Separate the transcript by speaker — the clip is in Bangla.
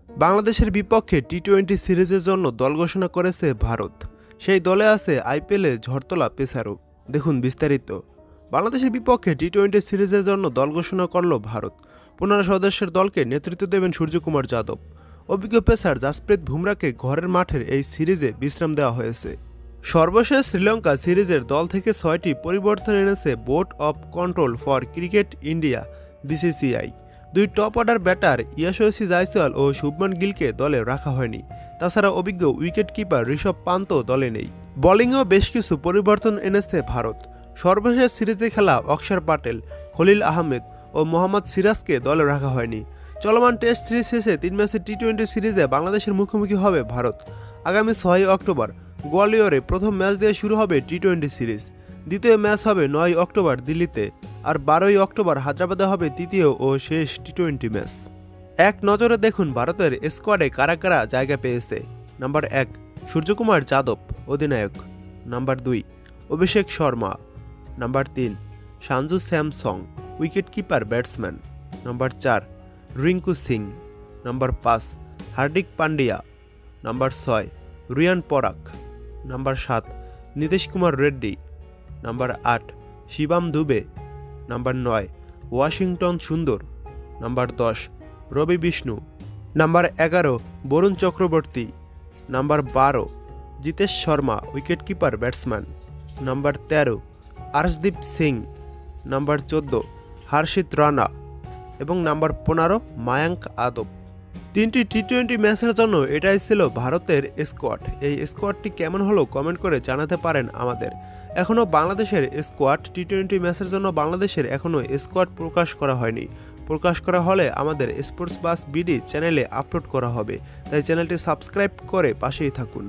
Speaker 1: বাংলাদেশের বিপক্ষে টি-20 সিরিজের জন্য দল ঘোষণা করেছে ভারত। সেই দলে আছে আইপিএলে ঝড়তলা পেসারও। দেখুন বিস্তারিত। বাংলাদেশের বিপক্ষে টি-20 সিরিজের জন্য দল ঘোষণা করল ভারত। 15 সদস্যের দলকে নেতৃত্ব দেবেন সূর্যকুমার যাদব। অভিজ্ঞ পেসার জাসপ্রীত বুমরাকে ঘরের মাঠের এই সিরিজে বিশ্রাম দেওয়া হয়েছে। সর্বশেষ শ্রীলঙ্কা সিরিজের দল থেকে 6টি পরিবর্তন এনেছে board of control for cricket India BCCI. 2 top order batter Yashasvi Jaiswal ও শুভমান গিলকে দলে রাখা হয়নি। তাছাড়া অভিজ্ঞ উইকেট কিপার ঋষভ পান্তও দলে নেই। বোলিংয়েও বেশ কিছু পরিবর্তন এনেছে ভারত। সর্বশেষ সিরিজে খেলা অক্ষর প্যাটেল, খলিল আহমেদ ও মোহাম্মদ সিরাজকে দলে রাখা হয়নি। চলমান টেস্ট সিরিজ শেষে 3 ম্যাচের টি-20 সিরিজে বাংলাদেশের মুখোমুখি হবে ভারত। আগামী 6 অক্টোবর গোয়ালিয়রে প্রথম ম্যাচ দিয়ে শুরু হবে টি-20 সিরিজ। দ্বিতীয় ম্যাচ হবে 9 অক্টোবর দিল্লিতে, আর 12 অক্টোবর হায়দ্রাবাদে হবে তৃতীয় ও শেষ টি-20 ম্যাচ। এক নজরে দেখুন ভারতের স্কোয়াডে কারা কারা জায়গা পেয়েছে। নাম্বার 1 সূর্যকুমার যাদব, অধিনায়ক। Number 2 Abhishek Sharma. Number 3 Sanju Samson, wicket keeper batsman. Number 4 Rinku Singh. Number 5 Hardik Pandya. Number 6 Riyan Parag. Number 7 Nitish Kumar Reddy. Number 8 Shivam Dube. Number 9 Washington Sundar. Number 10 Ravi Bishnoi. Number 11 Varun Chakravarthy. Number 12 Jitesh Sharma, wicket keeper batsman. Number 13 Arshdeep Singh. Number 14 Harshit Rana এবং নাম্বার 15 মায়াঙ্ক আদব। 3টি টি-20 ম্যাচের জন্য এটাই ছিল ভারতের স্কোয়াড। এই স্কোয়াডটি কেমন হলো কমেন্ট করে জানাতে পারেন আমাদের। এখনও বাংলাদেশের স্কোয়াড টি-20 ম্যাচের জন্য বাংলাদেশের এখনও স্কোয়াড প্রকাশ করা হয়নি। প্রকাশ করা হলে আমাদের স্পোর্টস বাস বিডি চ্যানেলে আপলোড করা হবে, তাই চ্যানেলটি সাবস্ক্রাইব করে পাশেই থাকুন।